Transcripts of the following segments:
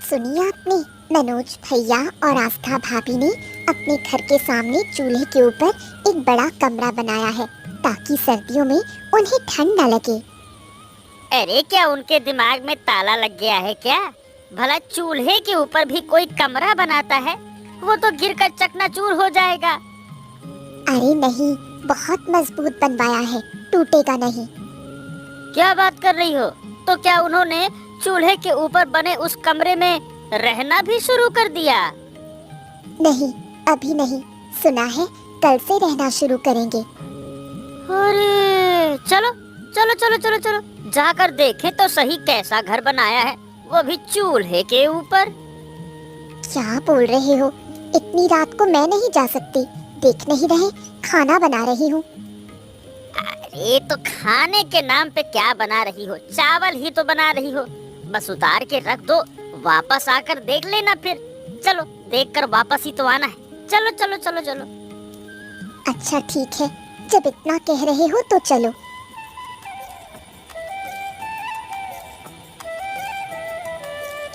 सुनी आपने? मनोज भैया और आस्था भाभी ने अपने घर के सामने चूल्हे के ऊपर एक बड़ा कमरा बनाया है ताकि सर्दियों में उन्हें ठंड न लगे। अरे क्या उनके दिमाग में ताला लग गया है क्या? भला चूल्हे के ऊपर भी कोई कमरा बनाता है? वो तो गिरकर चकनाचूर हो जाएगा। अरे नहीं, बहुत मजबूत बनवाया है, टूटेगा नहीं। क्या बात कर रही हो? तो क्या उन्होंने चूल्हे के ऊपर बने उस कमरे में रहना भी शुरू कर दिया? नहीं, अभी नहीं, सुना है कल से रहना शुरू करेंगे। अरे चलो चलो चलो चलो चलो जाकर देखें तो सही कैसा घर बनाया है, वो भी चूल्हे के ऊपर। क्या बोल रहे हो? इतनी रात को मैं नहीं जा सकती, देख नहीं रहे खाना बना रही हूँ। अरे तो खाने के नाम पे क्या बना रही हो? चावल ही तो बना रही हो। बस उतार के रख दो, वापस आकर देख लेना फिर। चलो देखकर वापस ही तो आना है। चलो चलो चलो चलो। अच्छा ठीक है, जब इतना कह रहे हो तो चलो।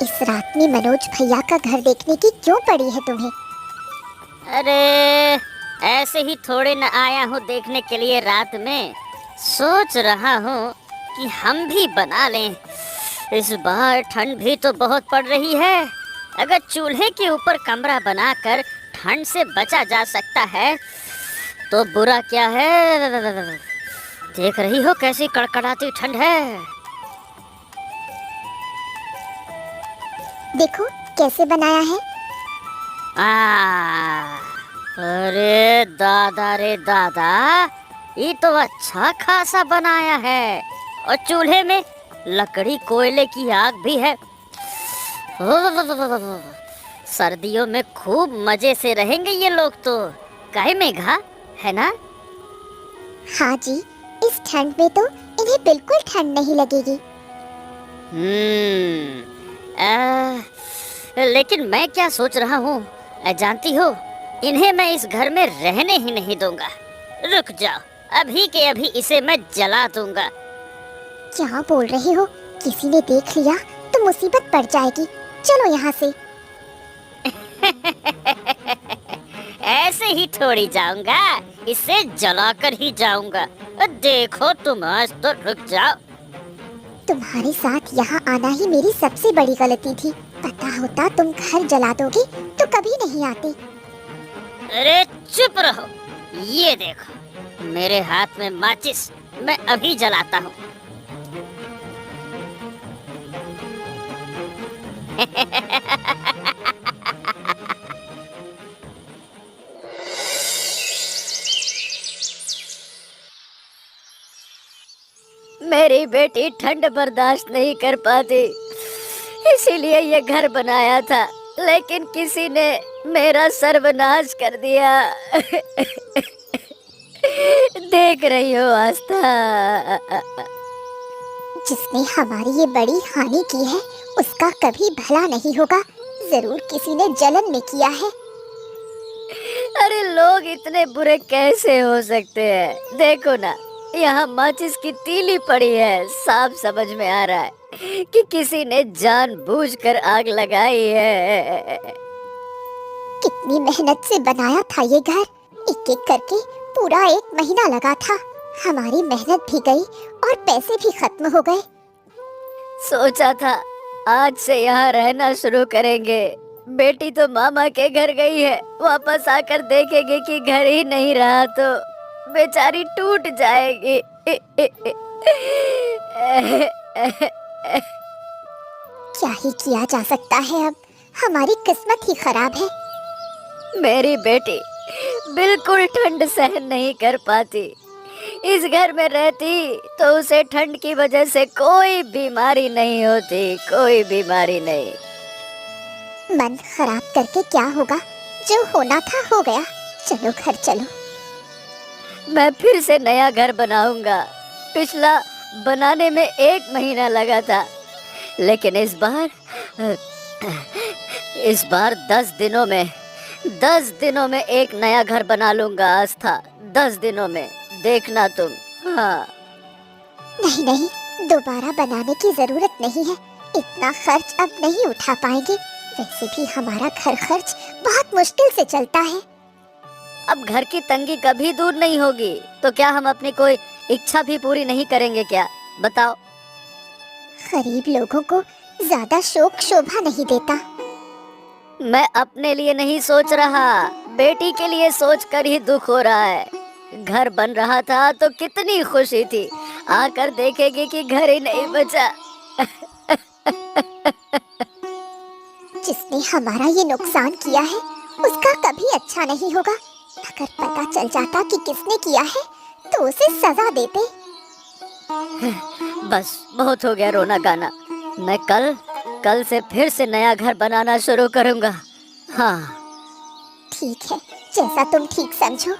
इस रात में मनोज भैया का घर देखने की क्यों पड़ी है तुम्हें? अरे ऐसे ही थोड़े न आया हूँ देखने के लिए रात में। सोच रहा हूँ कि हम भी बना लें। इस बार ठंड भी तो बहुत पड़ रही है। अगर चूल्हे के ऊपर कमरा बनाकर ठंड से बचा जा सकता है तो बुरा क्या है। देख रही हो कैसी कड़कड़ाती ठंड है। देखो कैसे बनाया है। अरे दादा रे दादा, ये तो अच्छा खासा बनाया है। और चूल्हे में लकड़ी कोयले की आग भी है। सर्दियों में खूब मजे से रहेंगे ये लोग तो। काहे मेघा, है ना? हाँ जी, इस ठंड में तो इन्हें बिल्कुल ठंड नहीं लगेगी। लेकिन मैं क्या सोच रहा हूँ जानती हो, इन्हें मैं इस घर में रहने ही नहीं दूंगा। रुक जाओ, अभी के अभी इसे मैं जला दूंगा। क्या बोल रहे हो? किसी ने देख लिया तो मुसीबत पड़ जाएगी। चलो यहाँ से। ऐसे ही थोड़ी जाऊंगा, इसे जलाकर ही जाऊंगा। देखो तुम, आज तो रुक जाओ। तुम्हारे साथ यहाँ आना ही मेरी सबसे बड़ी गलती थी। पता होता तुम घर जला दोगे तो कभी नहीं आती। अरे चुप रहो। ये देखो मेरे हाथ में माचिस, मैं अभी जलाता हूँ। मेरी बेटी ठंड बर्दाश्त नहीं कर पाती, इसीलिए ये घर बनाया था, लेकिन किसी ने मेरा सर्वनाश कर दिया। देख रही हो आस्था, जिसने हमारी ये बड़ी हानि की है उसका कभी भला नहीं होगा। जरूर किसी ने जलन में किया है। अरे लोग इतने बुरे कैसे हो सकते हैं? देखो ना, यहाँ माचिस की तीली पड़ी है। साफ समझ में आ रहा है कि किसी ने जानबूझकर आग लगाई है। कितनी मेहनत से बनाया था ये घर, एक एक करके पूरा 1 महीना लगा था। हमारी मेहनत भी गई और पैसे भी खत्म हो गए। सोचा था आज से यहाँ रहना शुरू करेंगे। बेटी तो मामा के घर गई है, वापस आकर देखेगी कि घर ही नहीं रहा तो बेचारी टूट जाएगी। क्या ही किया जा सकता है अब, हमारी किस्मत ही खराब है। मेरी बेटी बिल्कुल ठंड सहन नहीं कर पाती। इस घर में रहती तो उसे ठंड की वजह से कोई बीमारी नहीं होती, कोई बीमारी नहीं। मन खराब करके क्या होगा, जो होना था हो गया। चलो घर चलो। मैं फिर से नया घर बनाऊंगा। पिछला बनाने में 1 महीना लगा था, लेकिन इस बार 10 दिनों में एक नया घर बना लूंगा आस्था। 10 दिनों में, देखना तुम। हाँ नहीं नहीं, दोबारा बनाने की जरूरत नहीं है। इतना खर्च अब नहीं उठा पाएंगे। वैसे भी हमारा घर खर्च बहुत मुश्किल से चलता है। अब घर की तंगी कभी दूर नहीं होगी तो क्या हम अपनी कोई इच्छा भी पूरी नहीं करेंगे क्या? बताओ। गरीब लोगों को ज्यादा शौक शोभा नहीं देता। मैं अपने लिए नहीं सोच रहा, बेटी के लिए सोच कर ही दुख हो रहा है। घर बन रहा था तो कितनी खुशी थी, आकर देखेगी कि घर ही नहीं बचा। जिसने हमारा ये नुकसान किया है उसका कभी अच्छा नहीं होगा। अगर पता चल जाता कि किसने किया है तो उसे सजा देते। बस बहुत हो गया रोना गाना। मैं कल से फिर से नया घर बनाना शुरू करूंगा। हाँ ठीक है, जैसा तुम ठीक समझो।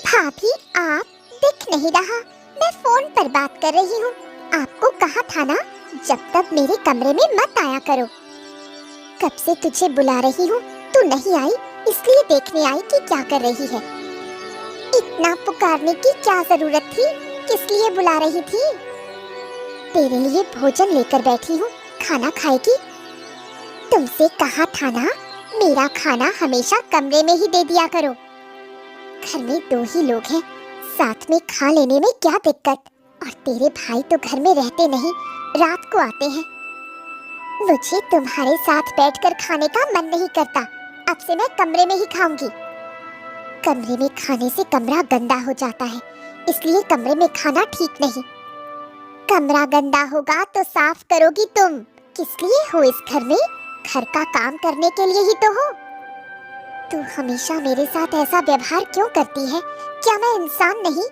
भाभी, आप दिख नहीं रहा। मैं फोन पर बात कर रही हूँ। आपको कहा था ना जब तक मेरे कमरे में मत आया करो। कब से तुझे बुला रही हूँ, तू नहीं आई, इसलिए देखने आई कि क्या कर रही है। इतना पुकारने की क्या जरूरत थी? किस लिए बुला रही थी? तेरे लिए भोजन लेकर बैठी हूँ, खाना खाएगी? तुमसे कहा था ना मेरा खाना हमेशा कमरे में ही दे दिया करो। घर में 2 ही लोग हैं, साथ में खा लेने में क्या दिक्कत? और तेरे भाई तो घर में रहते नहीं, रात को आते हैं। मुझे तुम्हारे साथ बैठकर खाने का मन नहीं करता। अब से मैं कमरे में ही खाऊंगी। कमरे में खाने से कमरा गंदा हो जाता है, इसलिए कमरे में खाना ठीक नहीं। कमरा गंदा होगा तो साफ करोगी तुम। किस लिए हो इस घर में? घर का काम करने के लिए ही तो हो। तू हमेशा मेरे साथ ऐसा व्यवहार क्यों करती है? क्या मैं इंसान नहीं?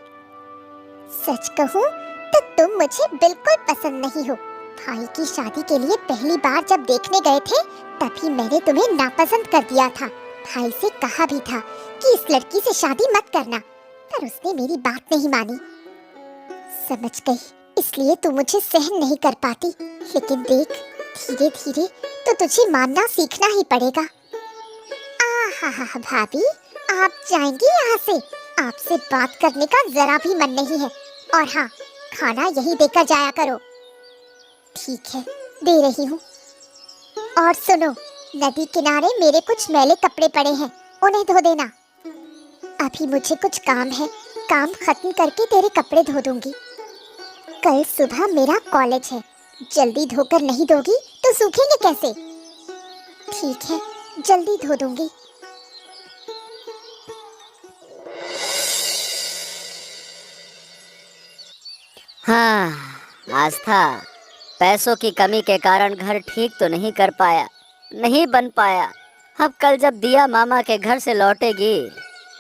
सच कहूँ तो तुम मुझे बिल्कुल पसंद नहीं हो। भाई की शादी के लिए पहली बार जब देखने गए थे तभी मैंने तुम्हें नापसंद कर दिया था। भाई से कहा भी था कि इस लड़की से शादी मत करना, पर उसने मेरी बात नहीं मानी। समझ गई, इसलिए तू मुझे सहन नहीं कर पाती। लेकिन देख, धीरे धीरे तो तुझे मानना सीखना ही पड़ेगा। आहा भाभी, आप जाएंगी यहाँ से? आपसे बात करने का जरा भी मन नहीं है। और हाँ, खाना यही देकर जाया करो। ठीक है, दे रही हूँ। और सुनो, नदी किनारे मेरे कुछ मैले कपड़े पड़े हैं, उन्हें धो देना। अभी मुझे कुछ काम है, काम खत्म करके तेरे कपड़े धो दूंगी। कल सुबह मेरा कॉलेज है, जल्दी धोकर नहीं दोगी तो सूखेंगे कैसे? ठीक है, जल्दी धो दूंगी। हाँ आस्था, पैसों की कमी के कारण घर ठीक तो नहीं कर पाया, नहीं बन पाया। अब कल जब दिया मामा के घर से लौटेगी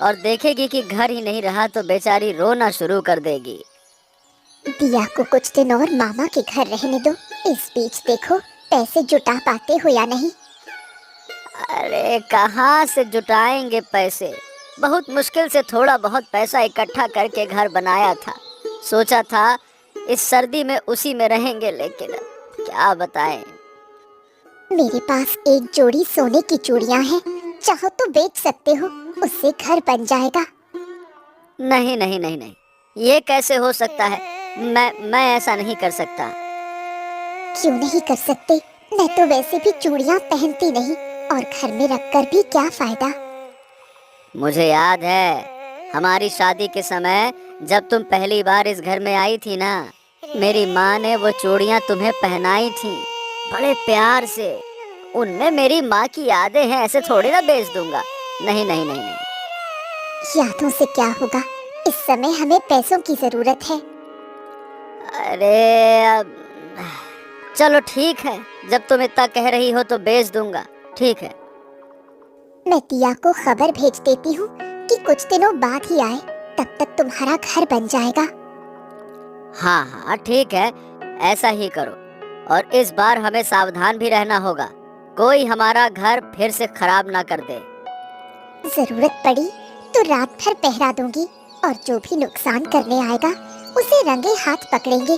और देखेगी कि घर ही नहीं रहा तो बेचारी रोना शुरू कर देगी। दिया को कुछ दिन और मामा के घर रहने दो। इस बीच देखो पैसे जुटा पाते हो या नहीं। अरे कहाँ से जुटाएंगे पैसे? बहुत मुश्किल से थोड़ा बहुत पैसा इकट्ठा करके घर बनाया था। सोचा था इस सर्दी में उसी में रहेंगे, लेकिन क्या बताएं। मेरे पास एक जोड़ी सोने की चूड़ियां हैं, चाहो तो बेच सकते हो, उससे घर बन जाएगा। नहीं नहीं नहीं नहीं, ये कैसे हो सकता है? मैं ऐसा नहीं कर सकता। क्यों नहीं कर सकते? मैं तो वैसे भी चूड़ियां पहनती नहीं, और घर में रखकर भी क्या फायदा। मुझे याद है हमारी शादी के समय जब तुम पहली बार इस घर में आई थी ना, मेरी माँ ने वो चूड़ियाँ तुम्हें पहनाई थी बड़े प्यार से। उनमें मेरी माँ की यादें हैं, ऐसे थोड़ी ना बेच दूंगा। नहीं नहीं नहीं नहीं। यादों से क्या होगा? इस समय हमें पैसों की जरूरत है। अरे अब चलो ठीक है, जब तुम इतना कह रही हो तो बेच दूंगा। ठीक है। मैं दिया को खबर भेज देती हूँ कि कुछ दिनों बाद ही आए, तब तक तुम्हारा घर बन जाएगा। हाँ हाँ ठीक है, ऐसा ही करो। और इस बार हमें सावधान भी रहना होगा, कोई हमारा घर फिर से खराब ना कर दे। जरूरत पड़ी तो रात भर पहरा दूंगी, और जो भी नुकसान करने आएगा उसे रंगे हाथ पकड़ेंगे।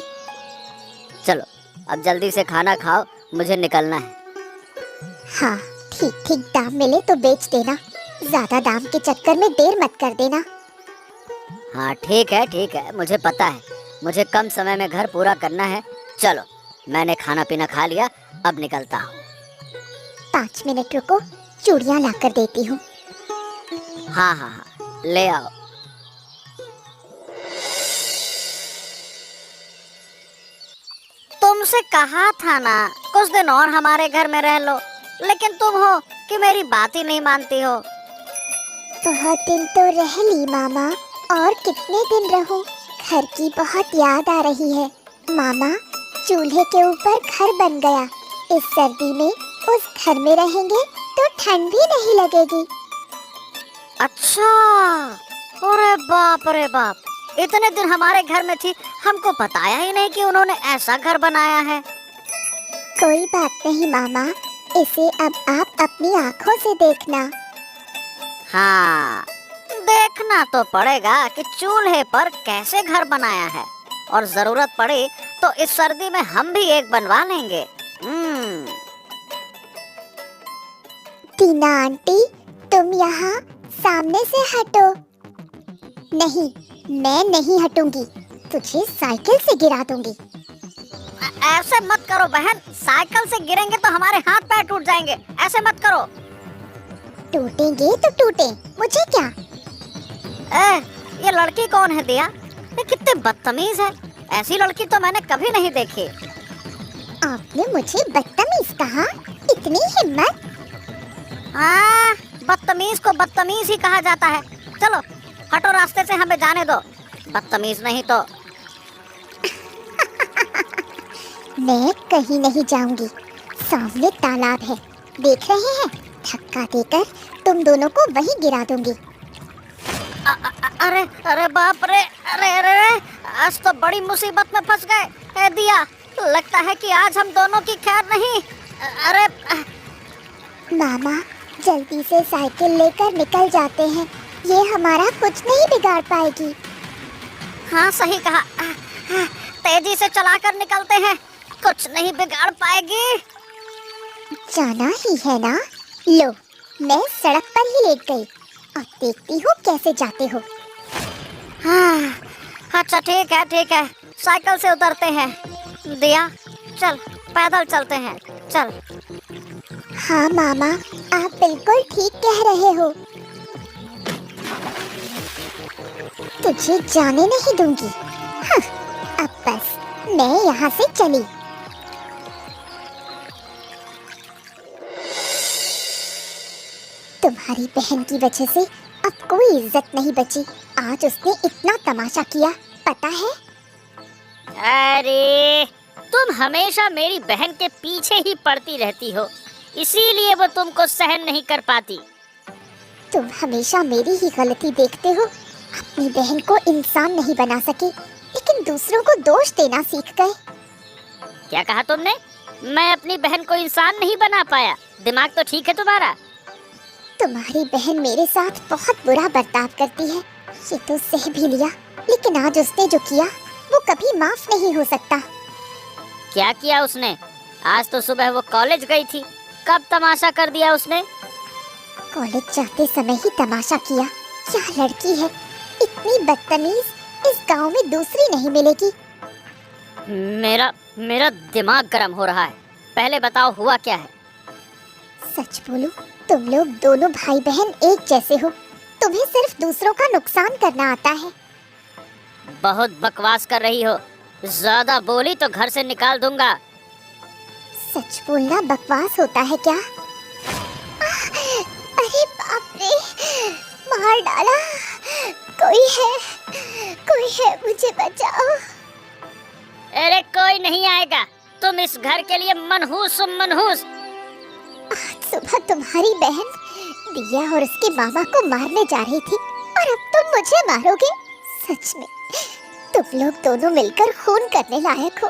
चलो अब जल्दी से खाना खाओ, मुझे निकलना है। हाँ, ठीक ठीक दाम मिले तो बेच देना। ज्यादा दाम के चक्कर में देर मत कर देना। हाँ ठीक है, मुझे पता है, मुझे कम समय में घर पूरा करना है। चलो, मैंने खाना पीना खा लिया, अब निकलता हूँ। 5 मिनट रुको, चूड़ियां लाकर देती हूँ। हाँ, ले आओ। तुमसे कहा था ना कुछ दिन और हमारे घर में रह लो, लेकिन तुम हो कि मेरी बात ही नहीं मानती हो। बहुत दिन तो रह ली मामा, और कितने दिन रहूं? घर की बहुत याद आ रही है। मामा, चूल्हे के ऊपर घर बन गया। इस सर्दी में उस घर में रहेंगे तो ठंड भी नहीं लगेगी। अच्छा, अरे बाप रे बाप, इतने दिन हमारे घर में थी, हमको बताया ही नहीं कि उन्होंने ऐसा घर बनाया है। कोई बात नहीं मामा, इसे अब आप अपनी आंखों से देखना। हाँ, देखना तो पड़ेगा कि चूल्हे पर कैसे घर बनाया है, और जरूरत पड़े तो इस सर्दी में हम भी एक बनवा लेंगे। टीना आंटी, तुम यहाँ सामने से हटो। नहीं, मैं नहीं हटूंगी, तुझे साइकिल से गिरा दूंगी। ऐसे मत करो बहन, साइकिल से गिरेंगे तो हमारे हाथ पैर टूट जाएंगे, ऐसे मत करो। टूटेंगे तो टूटे, मुझे क्या। ये लड़की कौन है दिया? ये कितनी बदतमीज है, ऐसी लड़की तो मैंने कभी नहीं देखी। आपने मुझे बदतमीज कहा? इतनी हिम्मत? हाँ, बदतमीज को बदतमीज ही कहा जाता है। चलो हटो रास्ते से, हमें जाने दो, बदतमीज नहीं तो। मैं कहीं नहीं जाऊंगी, सामने तालाब है, देख रहे हैं? धक्का देकर तुम दोनों को वहीं गिरा दूंगी। अरे बाप रे, अरे, आज तो बड़ी मुसीबत में फंस गए। दिया, लगता है कि आज हम दोनों की खैर नहीं। अरे मामा, जल्दी से साइकिल लेकर निकल जाते हैं, ये हमारा कुछ नहीं बिगाड़ पाएगी। हाँ सही कहा, तेजी से चलाकर निकलते हैं, कुछ नहीं बिगाड़ पाएगी। जाना ही है ना? लो, मैं सड़क पर ही लेट गई, अब देखती हूँ कैसे जाते हो। हाँ, अच्छा ठीक है, साइकिल से उतरते हैं। दिया, चल पैदल चलते हैं, चल। हाँ मामा, आप बिल्कुल ठीक कह रहे हो, तुझे जाने नहीं दूंगी। हाँ, अब बस मैं यहाँ से चली। तुम्हारी बहन की वजह से अब कोई इज्जत नहीं बची। आज उसने इतना तमाशा किया, पता है? अरे तुम हमेशा मेरी बहन के पीछे ही पड़ती रहती हो, इसीलिए वो तुमको सहन नहीं कर पाती। तुम हमेशा मेरी ही गलती देखते हो, अपनी बहन को इंसान नहीं बना सके, लेकिन दूसरों को दोष देना सीख गए। क्या कहा तुमने? मैं अपनी बहन को इंसान नहीं बना पाया? दिमाग तो ठीक है तुम्हारा? तुम्हारी बहन मेरे साथ बहुत बुरा बर्ताव करती है, ये तो सह भी लिया, लेकिन आज उसने जो किया वो कभी माफ नहीं हो सकता। क्या किया उसने? आज तो सुबह वो कॉलेज गई थी, कब तमाशा कर दिया उसने? कॉलेज जाते समय ही तमाशा किया। क्या लड़की है, इतनी बदतमीज इस गांव में दूसरी नहीं मिलेगी। मेरा दिमाग गर्म हो रहा है, पहले बताओ हुआ क्या है? सच बोलो, तुम लोग दोनों भाई बहन एक जैसे हो, तुम्हें सिर्फ दूसरों का नुकसान करना आता है। बहुत बकवास कर रही हो, ज्यादा बोली तो घर से निकाल दूंगा। सच बोलना बकवास होता है क्या? अरे बाप रे, मार डाला। कोई है, मुझे बचाओ। अरे कोई नहीं आएगा, तुम इस घर के लिए मनहूस हो, मनहूस। आज सुबह तुम्हारी बहन दिया और उसके मामा को मारने जा रही थी, और अब तुम मुझे मारोगे? सच में तुम लोग दोनों मिलकर खून करने लायक हो।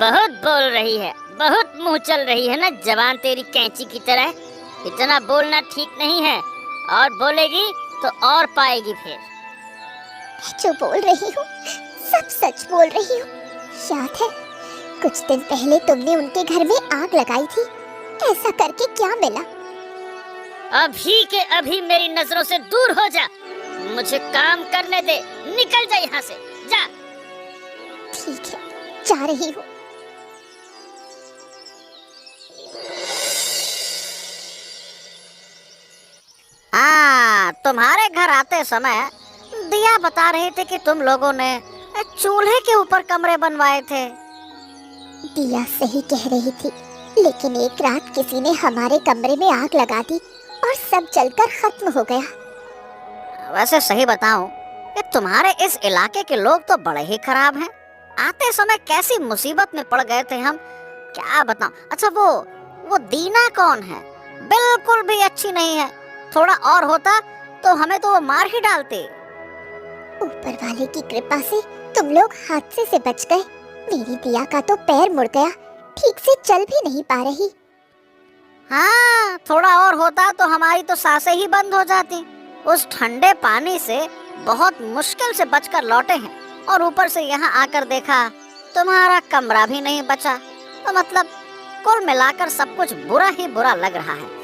बहुत बोल रही है, बहुत मुंह चल रही है ना जबान तेरी कैंची की तरह। इतना बोलना ठीक नहीं है, और बोलेगी तो और पाएगी फिर। मैं जो बोल रही हूँ सब सच बोल रही हूँ। याद है कुछ दिन पहले तुमने उनके घर में आग लगाई थी, ऐसा करके क्या मिला? अभी के अभी मेरी नजरों से दूर हो जा। मुझे काम करने दे, निकल जा यहाँ से, जा। ठीक है, जा रही हूँ। हाँ, तुम्हारे घर आते समय दिया बता रहे थे कि तुम लोगों ने चूल्हे के ऊपर कमरे बनवाए थे। दिया सही कह रही थी, लेकिन एक रात किसी ने हमारे कमरे में आग लगा दी और सब जलकर खत्म हो गया। वैसे सही बताऊं कि तुम्हारे इस इलाके के लोग तो बड़े ही खराब हैं। आते समय कैसी मुसीबत में पड़ गए थे हम, क्या बताऊं। अच्छा वो दीना कौन है? बिल्कुल भी अच्छी नहीं है। थोड़ा और होता तो हमें तो वो मार ही डालते। ऊपर वाले की कृपा से तुम लोग हादसे से बच गए। मेरी दिया का तो पैर मुड़ गया, ठीक से चल भी नहीं पा रही। हाँ, थोड़ा और होता तो हमारी तो सांसें ही बंद हो जाती। उस ठंडे पानी से बहुत मुश्किल से बचकर लौटे हैं, और ऊपर से यहाँ आकर देखा तुम्हारा कमरा भी नहीं बचा। तो मतलब कुल मिलाकर सब कुछ बुरा ही बुरा लग रहा है।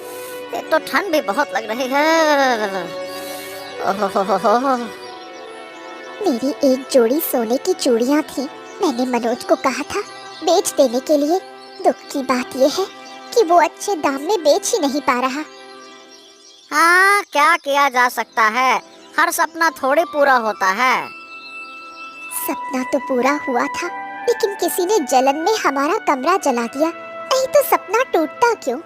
एक तो ठंड भी बहुत लग रही है। ओहो। मेरी एक जोड़ी सोने की चूड़ियां थी, मैंने मनोज को कहा था बेच देने के लिए। दुख की बात यह है कि वो अच्छे दाम में बेच ही नहीं पा रहा। हाँ, क्या किया जा सकता है, हर सपना थोड़ी पूरा होता है। सपना तो पूरा हुआ था, लेकिन किसी ने जलन में हमारा कमरा जला दिया, नहीं तो सपना टूटता क्यों।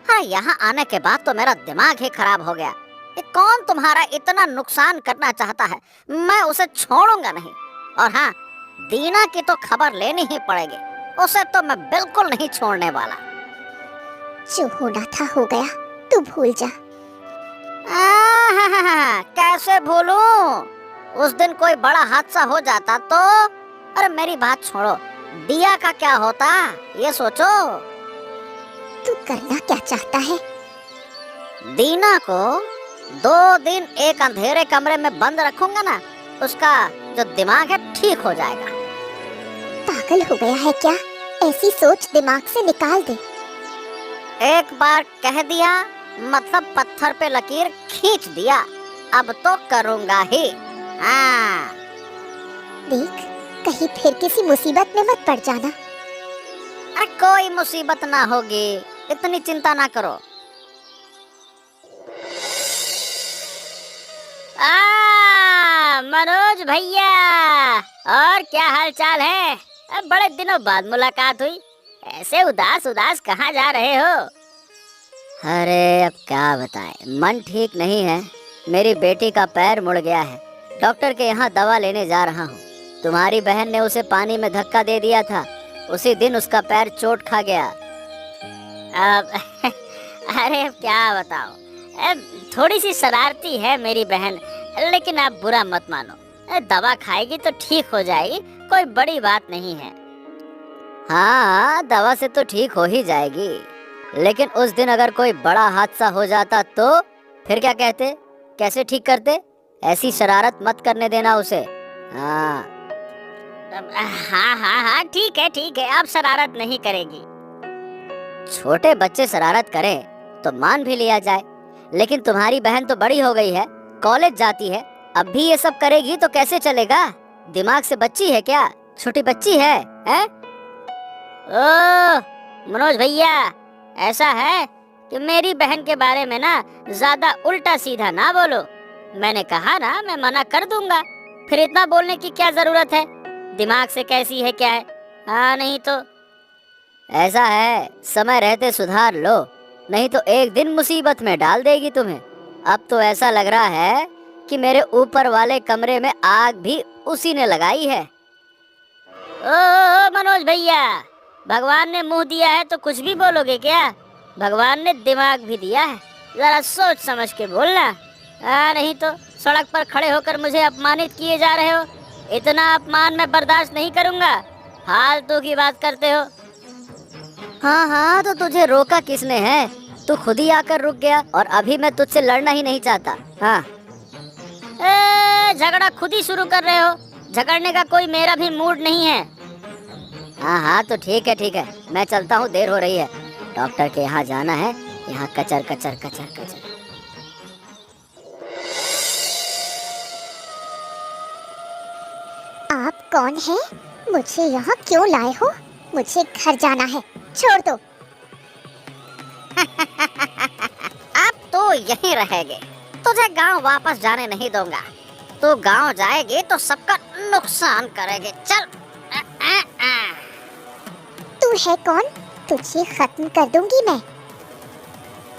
हाँ, यहाँ आने के बाद तो मेरा दिमाग ही खराब हो गया। ये कौन तुम्हारा इतना नुकसान करना चाहता है? मैं उसे छोड़ूंगा नहीं। और हाँ, दीना की तो खबर लेनी ही पड़ेगी, उसे तो मैं बिल्कुल नहीं छोड़ने वाला। जो होना था हो गया, तू भूल जा। कैसे भूलूं? उस दिन कोई बड़ा हादसा हो जाता तो? अरे मेरी बात छोड़ो, दिया का क्या होता ये सोचो। तू करना क्या चाहता है? दीना को 2 दिन एक अंधेरे कमरे में बंद रखूंगा ना, उसका जो दिमाग है ठीक हो जाएगा। पागल हो गया है क्या? ऐसी सोच दिमाग से निकाल दे। एक बार कह दिया मतलब पत्थर पे लकीर खींच दिया, अब तो करूंगा ही। हाँ। देख, कहीं फिर किसी मुसीबत में मत पड़ जाना। अरे कोई मुसीबत ना होगी, इतनी चिंता ना करो। मनोज भैया, और क्या हाल चाल है? अब बड़े दिनों बाद मुलाकात हुई, ऐसे उदास उदास कहाँ जा रहे हो? अरे अब क्या बताएं, मन ठीक नहीं है। मेरी बेटी का पैर मुड़ गया है, डॉक्टर के यहाँ दवा लेने जा रहा हूँ। तुम्हारी बहन ने उसे पानी में धक्का दे दिया था, उसी दिन उसका पैर चोट खा गया। अब अरे अब क्या बताओ, अब थोड़ी सी शरारती है मेरी बहन, लेकिन आप बुरा मत मानो। दवा खाएगी तो ठीक हो जाएगी, कोई बड़ी बात नहीं है। हाँ, दवा से तो ठीक हो ही जाएगी, लेकिन उस दिन अगर कोई बड़ा हादसा हो जाता तो फिर क्या कहते, कैसे ठीक करते? ऐसी शरारत मत करने देना उसे। हाँ हाँ हाँ हाँ, ठीक है, आप शरारत नहीं करेगी। छोटे बच्चे शरारत करें तो मान भी लिया जाए, लेकिन तुम्हारी बहन तो बड़ी हो गई है, कॉलेज जाती है, अब भी ये सब करेगी तो कैसे चलेगा? दिमाग से बच्ची है क्या? छोटी बच्ची है, हैं? ओह मनोज भैया, ऐसा है कि मेरी बहन के बारे में ना ज्यादा उल्टा सीधा ना बोलो। मैंने कहा ना, मैं मना कर दूंगा, फिर इतना बोलने की क्या जरूरत है? दिमाग से कैसी है क्या है? हाँ, नहीं तो ऐसा है, समय रहते सुधार लो, नहीं तो एक दिन मुसीबत में डाल देगी तुम्हें। अब तो ऐसा लग रहा है कि मेरे ऊपर वाले कमरे में आग भी उसी ने लगाई है। ओ मनोज भैया, भगवान ने मुंह दिया है तो कुछ भी बोलोगे क्या? भगवान ने दिमाग भी दिया है, जरा सोच समझ के बोलना। नहीं तो सड़क पर खड़े होकर मुझे अपमानित किए जा रहे हो, इतना अपमान मैं बर्दाश्त नहीं करूंगा। फालतू की बात करते हो। हाँ, तो तुझे रोका किसने है? तू खुद ही आकर रुक गया, और अभी मैं तुझसे लड़ना ही नहीं चाहता। हाँ, झगड़ा खुद ही शुरू कर रहे हो, झगड़ने का कोई मेरा भी मूड नहीं है। हाँ, तो ठीक है, मैं चलता हूँ, देर हो रही है, डॉक्टर के यहाँ जाना है, यहाँ कचर कचर कचर कचर। आप कौन हैं? मुझे यहाँ क्यों लाए हो? मुझे घर जाना है, छोड़ दो। अब तो यहीं रहेगे, तुझे गांव वापस जाने नहीं दूंगा। तू गांव जाएगी तो सबका नुकसान करेगी। चल। तू है कौन? तुझे खत्म कर दूंगी मैं।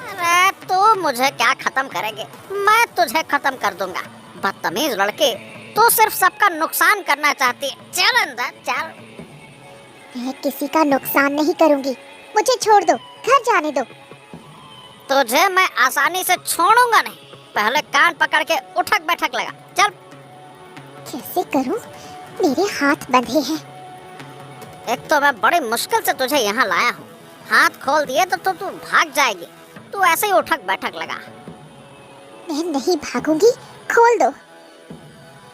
अरे तू मुझे क्या खत्म करेगी? मैं तुझे खत्म कर दूंगा। बदतमीज लड़के, तू सिर्फ सबका नुकसान करना चाहती है। चल अंदर चल। मैं किसी का नुकसान नहीं करूंगी, मुझे छोड़ दो, घर जाने दो। तुझे मैं आसानी से छोड़ूंगा नहीं। पहले कान पकड़ के उठक बैठक लगा। चल। कैसे करूं? मेरे हाथ बंधे हैं। एक तो मैं बड़ी मुश्किल से तुझे यहाँ लाया हूँ। हाथ खोल दिए तो तू भाग जाएगी। तू ऐसे ही उठक बैठक लगा। मैं नहीं भागूंगी, खोल दो।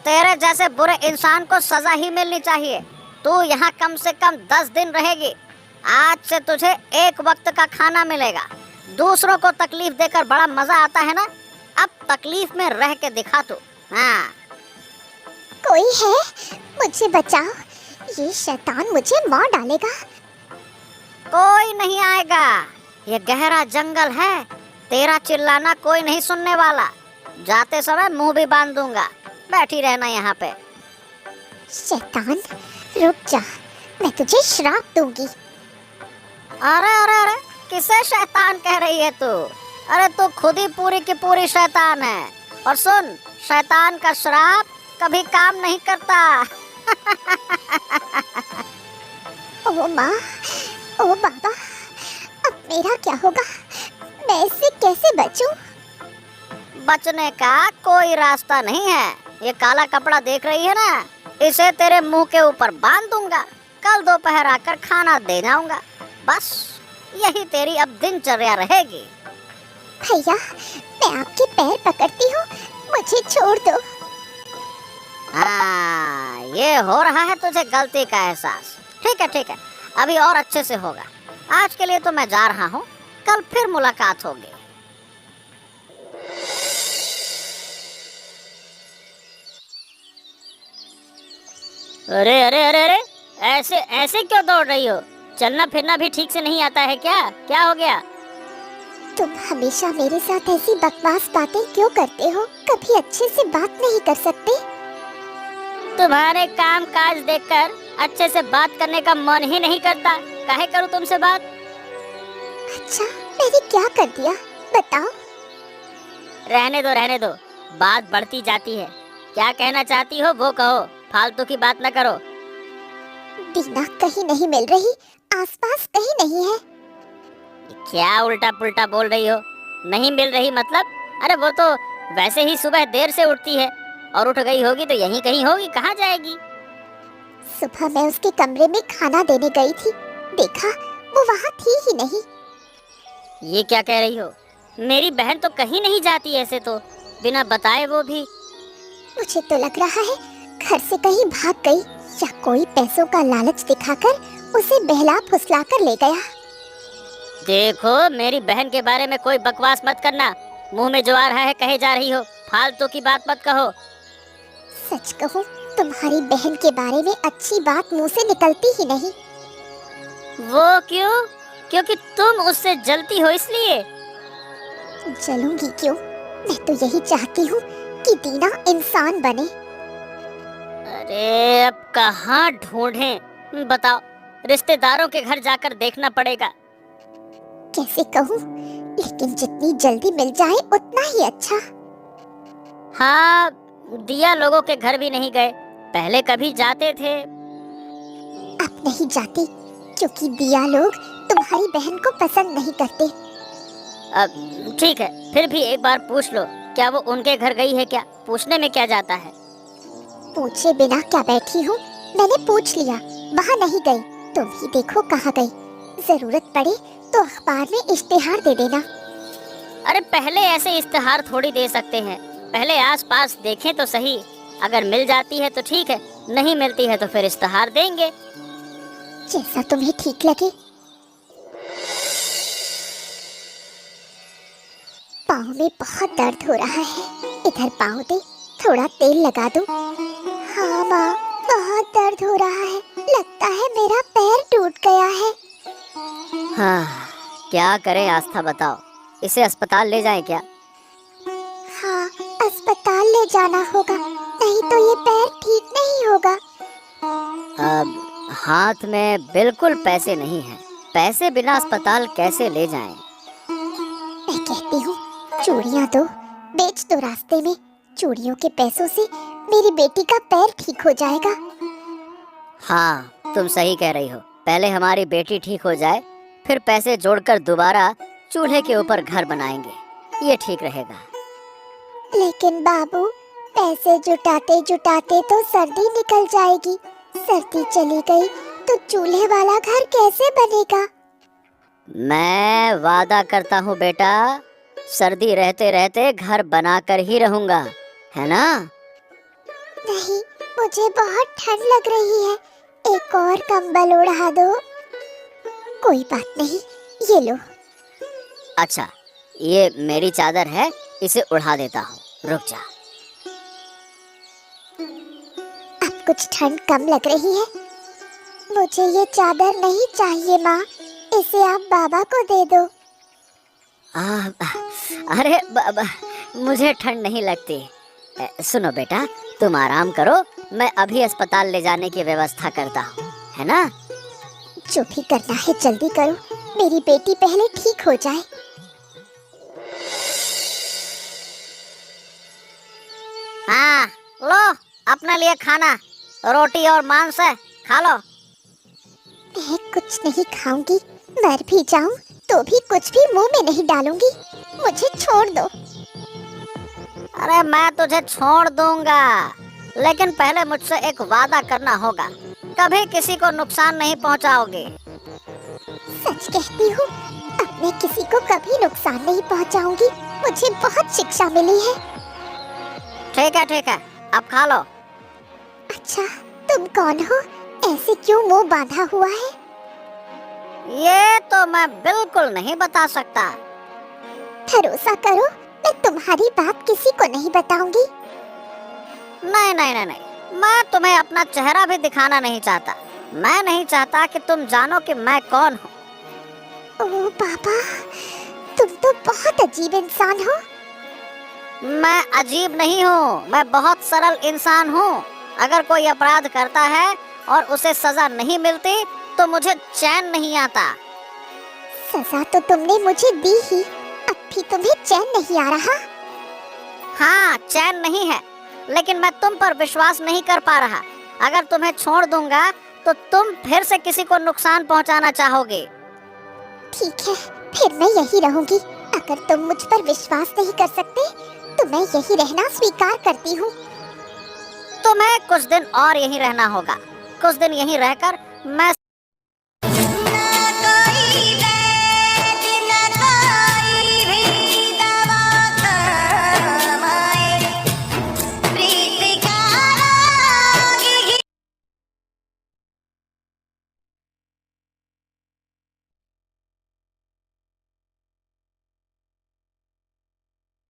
तेरे जैसे बुरे इंसान को सजा ही मिलनी चाहिए। तू यहाँ कम से कम 10 दिन रहेगी। आज से तुझे एक वक्त का खाना मिलेगा। दूसरों को तकलीफ देकर बड़ा मजा आता है ना? अब तकलीफ में रह के दिखा तू। हाँ। कोई है? मुझे बचाओ, ये शैतान मुझे मार डालेगा। कोई नहीं आएगा, ये गहरा जंगल है। तेरा चिल्लाना कोई नहीं सुनने वाला। जाते समय मुंह भी बांध दूंगा। बैठी रहना यहाँ पे। शैतान, रुक जा, मैं तुझे श्राप दूंगी। अरे अरे अरे, किसे शैतान कह रही है तू? अरे तू खुद ही पूरी की पूरी शैतान है। और सुन, शैतान का श्राप कभी काम नहीं करता। ओ माँ, ओ बाबा, अब मेरा क्या होगा? मैं इससे कैसे बचूं? बचने का कोई रास्ता नहीं है। ये काला कपड़ा देख रही है ना, इसे तेरे मुंह के ऊपर बांध दूंगा। कल दोपहर आकर खाना दे जाऊंगा। बस यही तेरी अब दिनचर्या रहेगी। भैया, मैं आपके पैर पकड़ती हूँ, मुझे छोड़ दो। हाँ, ये हो रहा है तुझे गलती का एहसास। ठीक है ठीक है, अभी और अच्छे से होगा। आज के लिए तो मैं जा रहा हूँ, कल फिर मुलाकात होगी। अरे अरे अरे अरे, ऐसे ऐसे क्यों दौड़ रही हो? चलना फिरना भी ठीक से नहीं आता है क्या? क्या हो गया? तुम हमेशा मेरे साथ ऐसी बकवास बातें क्यों करते हो? कभी अच्छे से बात नहीं कर सकते? तुम्हारे काम काज देखकर अच्छे से बात करने का मन ही नहीं करता। काहे करूं तुमसे बात? अच्छा, मैंने क्या कर दिया? बताओ। रहने दो, बात बढ़ती जाती है। क्या कहना चाहती हो वो कहो, फालतू की बात न करो। दीना कहीं नहीं मिल रही, आसपास कहीं नहीं है। क्या उल्टा पुल्टा बोल रही हो? नहीं मिल रही मतलब? अरे वो तो वैसे ही सुबह देर से उठती है, और उठ गई होगी तो यहीं कहीं होगी। कहाँ जाएगी? सुबह मैं उसके कमरे में खाना देने गई थी, देखा वो वहाँ थी ही नहीं। ये क्या कह रही हो? मेरी बहन तो कहीं नहीं जाती ऐसे तो, बिना बताए वो भी। मुझे तो लग रहा है घर से कहीं भाग गई, या कोई पैसों का लालच दिखाकर उसे बहला फुसला कर ले गया। देखो, मेरी बहन के बारे में कोई बकवास मत करना। मुंह में जो आ रहा है कहे जा रही हो, फालतू की बात मत कहो। सच कहूँ, तुम्हारी बहन के बारे में अच्छी बात मुंह से निकलती ही नहीं। वो क्यों? क्योंकि तुम उससे जलती हो इसलिए? जलूंगी क्यों? मैं तो यही चाहती हूँ कि दीना इंसान बने। अरे अब कहाँ ढूंढें? बताओ, रिश्तेदारों के घर जाकर देखना पड़ेगा। कैसे कहूँ, लेकिन जितनी जल्दी मिल जाए उतना ही अच्छा। हाँ, दिया लोगों के घर भी नहीं गए, पहले कभी जाते थे। अब नहीं जाती, क्योंकि दिया लोग तुम्हारी बहन को पसंद नहीं करते। अब ठीक है, फिर भी एक बार पूछ लो, क्या वो उनके घर गई है क्या? पूछने में क्या जाता है? पूछे बिना क्या बैठी हूँ? मैंने पूछ लिया, वहाँ नहीं गई। तुम ही देखो कहाँ गई। जरूरत पड़े तो अखबार में इश्तिहार दे देना। अरे पहले ऐसे इश्तिहार थोड़ी दे सकते हैं, पहले आसपास देखें तो सही। अगर मिल जाती है तो ठीक है, नहीं मिलती है तो फिर इश्तिहार देंगे। जैसा तुम्हें ठीक लगे। पाँव में बहुत दर्द हो रहा है। इधर पाँव दे, थोड़ा तेल लगा दो। हाँ माँ, बहुत दर्द हो रहा है। लगता है मेरा पैर टूट गया है। हाँ, क्या करें आस्था, बताओ। इसे अस्पताल ले जाएं क्या? हाँ, अस्पताल ले जाना होगा, नहीं तो ये पैर ठीक नहीं होगा। अब हाथ में बिल्कुल पैसे नहीं हैं। पैसे बिना अस्पताल कैसे ले जाएं? मैं कहती हूँ चूड़ियाँ दो, बेच दो रास्ते में। चूड़ियों के पैसों से मेरी बेटी का पैर ठीक हो जाएगा। हाँ, तुम सही कह रही हो। पहले हमारी बेटी ठीक हो जाए, फिर पैसे जोड़कर दोबारा चूल्हे के ऊपर घर बनाएंगे। ये ठीक रहेगा। लेकिन बाबू, पैसे जुटाते जुटाते तो सर्दी निकल जाएगी। सर्दी चली गई तो चूल्हे वाला घर कैसे बनेगा? मैं वादा करता हूँ बेटा, सर्दी रहते रहते घर बनाकर ही रहूंगा, है ना? नहीं, मुझे बहुत ठंड लग रही है। एक और कंबल उड़ा दो। कोई बात नहीं, ये लो। अच्छा, ये मेरी चादर है, इसे उड़ा देता हूँ। रुक जा। अब कुछ ठंड कम लग रही है। मुझे ये चादर नहीं चाहिए माँ, इसे आप बाबा को दे दो। अरे मुझे ठंड नहीं लगती। सुनो बेटा, तुम आराम करो, मैं अभी अस्पताल ले जाने की व्यवस्था करता हूँ, है ना? जो भी करना है जल्दी करो, मेरी बेटी पहले ठीक हो जाए। हाँ, लो अपने लिए खाना, रोटी और मांस है, खा लो। मैं कुछ नहीं खाऊंगी, मर भी जाऊं तो भी कुछ भी मुंह में नहीं डालूंगी। मुझे छोड़ दो। अरे मैं तुझे छोड़ दूंगा, लेकिन पहले मुझसे एक वादा करना होगा। कभी किसी को नुकसान नहीं पहुंचाओगे। सच कहती हूँ, अब मैं किसी को कभी नुकसान नहीं पहुंचाऊंगी। मुझे बहुत शिक्षा मिली है। ठीक है, अब खा लो। अच्छा, तुम कौन हो? ऐसे क्यों मुंह बांधा हुआ है? ये तो मैं बिल्कुल नहीं बता सकता। भरोसा करो, मैं तुम्हारी बात किसी को नहीं बताऊंगी। नहीं, मैं तुम्हें अपना चेहरा भी दिखाना नहीं चाहता। मैं नहीं चाहता कि तुम जानो कि मैं कौन हूँ। ओह बाबा, तुम तो बहुत अजीब इंसान हो। मैं अजीब नहीं हूँ, मैं बहुत सरल इंसान हूँ। अगर कोई अपराध करता है और उसे सजा नहीं मिलती तो मुझे चैन नहीं आता। सजा तो तुमने मुझे दी ही, अब भी तुम्हें चैन नहीं आ रहा? हाँ, चैन नहीं है, लेकिन मैं तुम पर विश्वास नहीं कर पा रहा। अगर तुम्हें छोड़ दूंगा तो तुम फिर से किसी को नुकसान पहुंचाना चाहोगे। ठीक है, फिर मैं यही रहूंगी। अगर तुम मुझ पर विश्वास नहीं कर सकते तो मैं यही रहना स्वीकार करती हूँ। तुम्हें कुछ दिन और यहीं रहना होगा। कुछ दिन यहीं रहकर मैं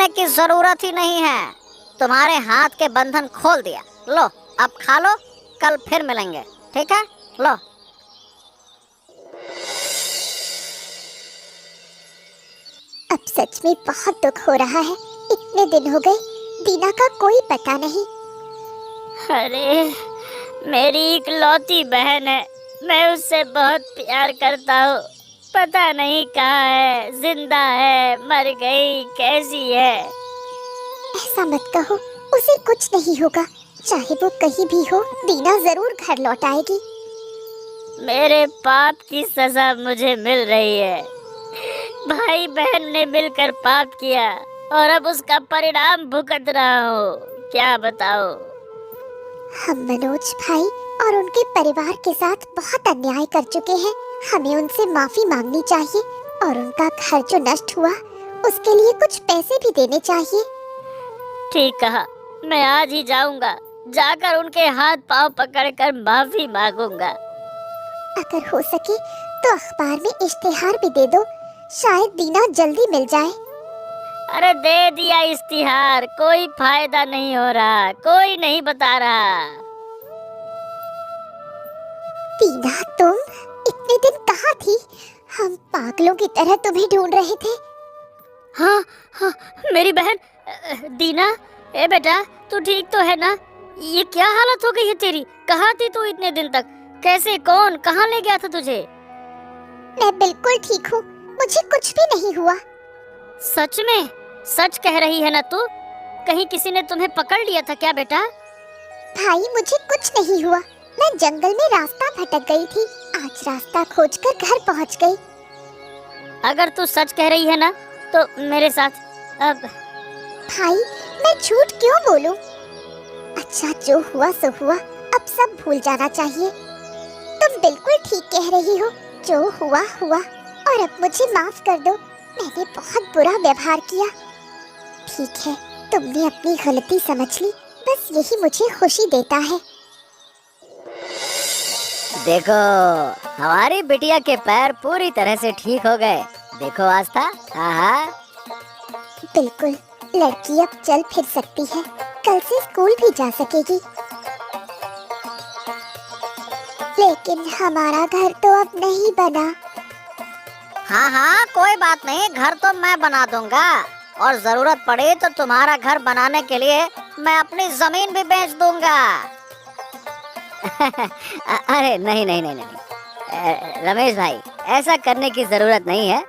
की जरूरत ही नहीं है। तुम्हारे हाथ के बंधन खोल दिया। लो, अब खा लो, कल फिर मिलेंगे, ठीक है? लो। अब सच में बहुत दुख हो रहा है। इतने दिन हो गए, दीना का कोई पता नहीं। अरे, मेरी इकलौती बहन है, मैं उससे बहुत प्यार करता हूँ। पता नहीं कहाँ है, जिंदा है, मर गई, कैसी है? ऐसा मत कहो, उसे कुछ नहीं होगा। चाहे वो कहीं भी हो, दीना जरूर घर लौट आएगी। मेरे पाप की सजा मुझे मिल रही है। भाई बहन ने मिलकर पाप किया और अब उसका परिणाम भुगत रहा हूँ। क्या बताओ? हम मनोज भाई और उनके परिवार के साथ बहुत अन्याय कर चुके हैं। हमें उनसे माफी मांगनी चाहिए और उनका घर जो नष्ट हुआ उसके लिए कुछ पैसे भी देने चाहिए। ठीक कहा, मैं आज ही जाऊंगा, जाकर उनके हाथ पांव पकड़कर माफी मांगूंगा। अगर हो सके तो अखबार में इश्तिहार भी दे दो, शायद दीना जल्दी मिल जाए। अरे दे दिया इश्तिहार, कोई फायदा नहीं हो रहा, कोई नहीं बता रहा। टीना, तुम इतने दिन कहाँ थी? हम पागलों की तरह तुम्हें ढूंढ रहे थे। हाँ हाँ, मेरी बहन दीना। ए बेटा, तू ठीक तो है ना? ये क्या हालत हो गई है तेरी? कहाँ थी तू इतने दिन तक? कैसे, कौन, कहाँ ले गया था तुझे? मैं बिल्कुल ठीक हूँ, मुझे कुछ भी नहीं हुआ। सच में? सच कह रही है ना तू? कहीं किसी ने तुम्हें पकड़ लिया था क्या बेटा? भाई, मुझे कुछ नहीं हुआ। मैं जंगल में रास्ता भटक गई थी, आज रास्ता खोजकर घर पहुँच गई। अगर तू सच कह रही है ना तो मेरे साथ अब। भाई, मैं झूठ क्यों बोलूं? अच्छा, जो हुआ सो हुआ, अब सब भूल जाना चाहिए। तुम बिल्कुल ठीक कह रही हो, जो हुआ हुआ, और अब मुझे माफ कर दो। मैंने बहुत बुरा व्यवहार किया। ठीक है, तुमने अपनी गलती समझ ली, बस यही मुझे खुशी देता है। देखो, हमारी बिटिया के पैर पूरी तरह से ठीक हो गए। देखो आस्था। हाँ, बिल्कुल, लड़की अब चल फिर सकती है, कल से स्कूल भी जा सकेगी। लेकिन हमारा घर तो अब नहीं बना। हाँ हाँ, कोई बात नहीं, घर तो मैं बना दूंगा, और जरूरत पड़े तो तुम्हारा घर बनाने के लिए मैं अपनी जमीन भी बेच दूंगा। अरे नहीं नहीं नहीं नहीं, रमेश भाई, ऐसा करने की जरूरत नहीं है।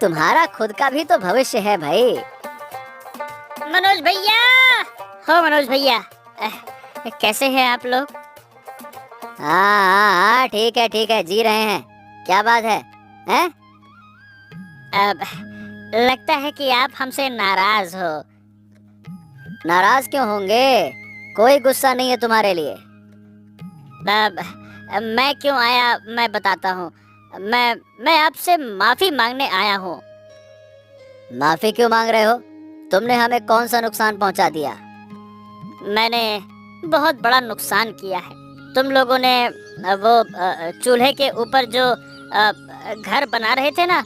तुम्हारा खुद का भी तो भविष्य है भाई। मनोज भैया, हो मनोज भैया, कैसे हैं आप लोग? हाँ हाँ हाँ, ठीक है, जी रहे हैं। क्या बात है? हैं? अब लगता है कि आप हमसे नाराज हो। नाराज क्यों होंगे? कोई गुस्सा नहीं है तुम्हारे लिए। अब मैं क्यों आया मैं बताता हूँ। मैं आपसे माफी मांगने आया हूँ। माफी क्यों मांग रहे हो? तुमने हमें कौन सा नुकसान पहुंचा दिया? मैंने बहुत बड़ा नुकसान किया है। तुम लोगों ने वो चूल्हे के ऊपर जो घर बना रहे थे ना,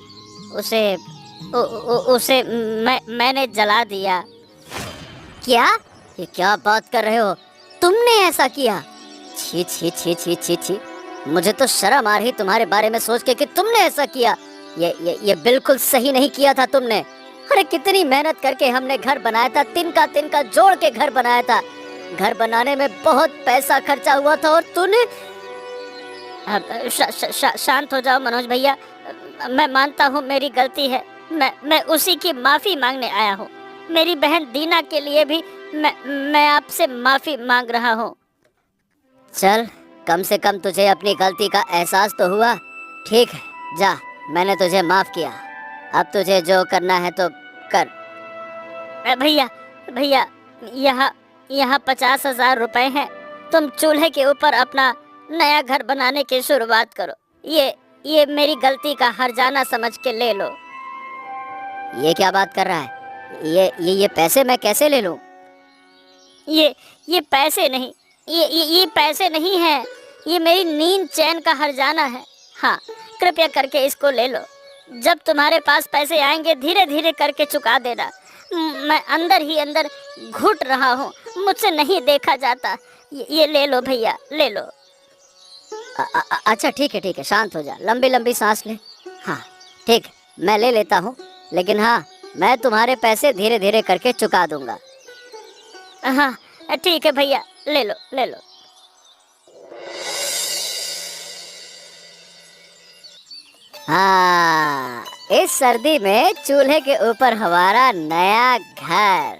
उसे मैंने जला दिया। क्या? ये क्या बात कर रहे हो? तुमने ऐसा किया? छी छी छी छी छी छी, मुझे तो शर्म आ रही तुम्हारे बारे में सोच के कि तुमने ऐसा किया। ये बिल्कुल सही नहीं किया था तुमने। अरे कितनी मेहनत करके हमने घर बनाया था, तिनका जोड़ के घर बनाया था। घर बनाने में बहुत पैसा खर्चा हुआ था, और तूने। शांत हो जाओ मनोज भैया, मैं मानता हूँ मेरी गलती है। मैं उसी की माफी मांगने आया हूँ। मेरी बहन दीना के लिए भी मैं आपसे माफी मांग रहा हूँ। चल, कम से कम तुझे अपनी गलती का एहसास तो हुआ। ठीक है, जा, मैंने तुझे माफ किया। अब तुझे जो करना है तो कर। भैया, यहाँ 50,000 रुपए हैं। तुम चूल्हे के ऊपर अपना नया घर बनाने की शुरुआत करो। ये मेरी गलती का हर्जाना समझ के ले लो। ये क्या बात कर रहा है? ये पैसे मैं कैसे ले लूं? ये पैसे नहीं, ये पैसे नहीं है, ये मेरी नींद चैन का हर्जाना है। हाँ, कृपया करके इसको ले लो। जब तुम्हारे पास पैसे आएंगे धीरे धीरे करके चुका देना। मैं अंदर ही अंदर घुट रहा हूँ, मुझसे नहीं देखा जाता। ये ले लो भैया, ले लो। अच्छा ठीक है, शांत हो जा, लंबी लंबी सांस ले। हाँ ठीक, मैं ले लेता हूँ, लेकिन हाँ, मैं तुम्हारे पैसे धीरे धीरे करके चुका दूंगा। हाँ ठीक है भैया, ले लो। हाँ, इस सर्दी में चूल्हे के ऊपर हमारा नया घर।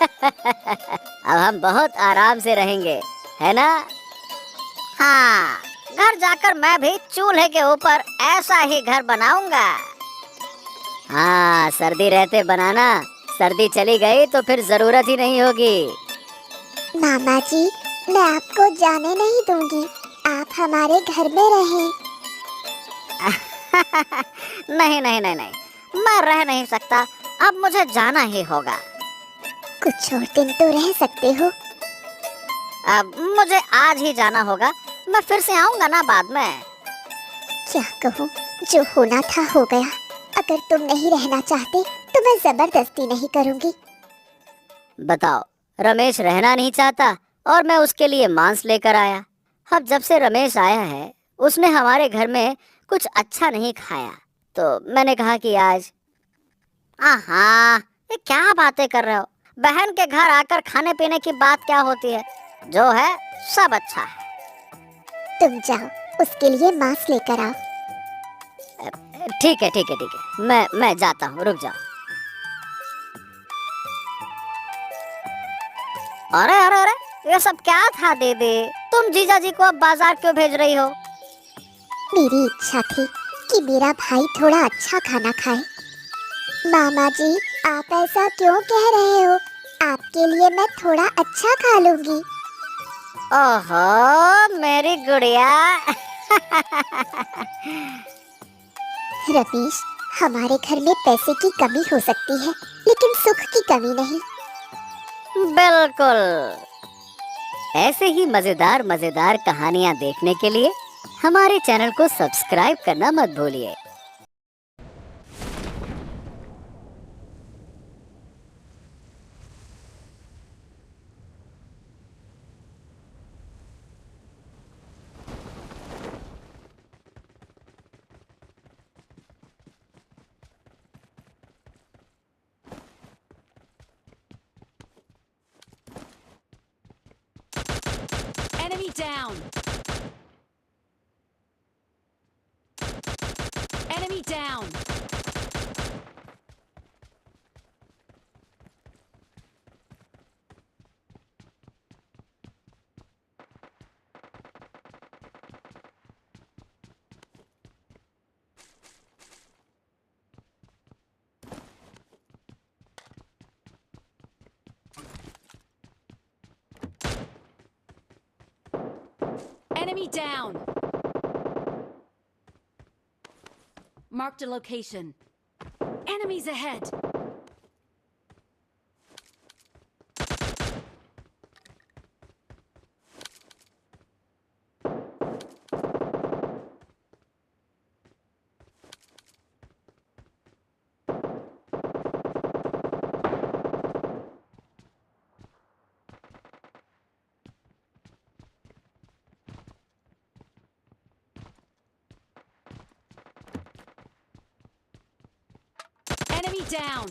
अब हम बहुत आराम से रहेंगे, है ना? हाँ, घर जाकर मैं भी चूल्हे के ऊपर ऐसा ही घर बनाऊंगा। हाँ, सर्दी रहते बनाना, सर्दी चली गई तो फिर जरूरत ही नहीं होगी। मामा जी, मैं आपको जाने नहीं दूंगी, आप हमारे घर में रहें। नहीं, मैं रह नहीं सकता, अब मुझे जाना ही होगा। कुछ और दिन तो रह सकते हो। अब मुझे आज ही जाना होगा, मैं फिर से आऊंगा ना बाद में। क्या कहूँ, जो होना था हो गया। अगर तुम नहीं रहना चाहते तो मैं जबरदस्ती नहीं करूंगी। बताओ, रमेश रहना नहीं चाहता और मैं उसके लिए मांस लेकर आया। अब जब से रमेश आया है उसने हमारे घर में कुछ अच्छा नहीं खाया, तो मैंने कहा कि आज। आहा, ये क्या बातें कर रहे हो? बहन के घर आकर खाने पीने की बात क्या होती है? जो है सब अच्छा है। तुम जाओ, उसके लिए मांस लेकर आओ। ठीक है ठीक है ठीक है, मैं जाता हूँ, रुक जाओ। अरे अरे अरे, ये सब क्या था दीदी? तुम जीजा जी को अब बाजार क्यों भेज रही हो? मेरी इच्छा थी कि मेरा भाई थोड़ा अच्छा खाना खाए। मामा जी, आप ऐसा क्यों कह रहे हो? आपके लिए मैं थोड़ा अच्छा खा लूंगी। ओहो मेरी गुड़िया। रमेश, हमारे घर में पैसे की कमी हो सकती है, लेकिन सुख की कमी नहीं। बिल्कुल। ऐसे ही मजेदार मजेदार कहानियाँ देखने के लिए हमारे चैनल को सब्सक्राइब करना मत भूलिए। Enemy down! Enemy down! Enemy down! Marked a location. Enemies ahead! Enemy down!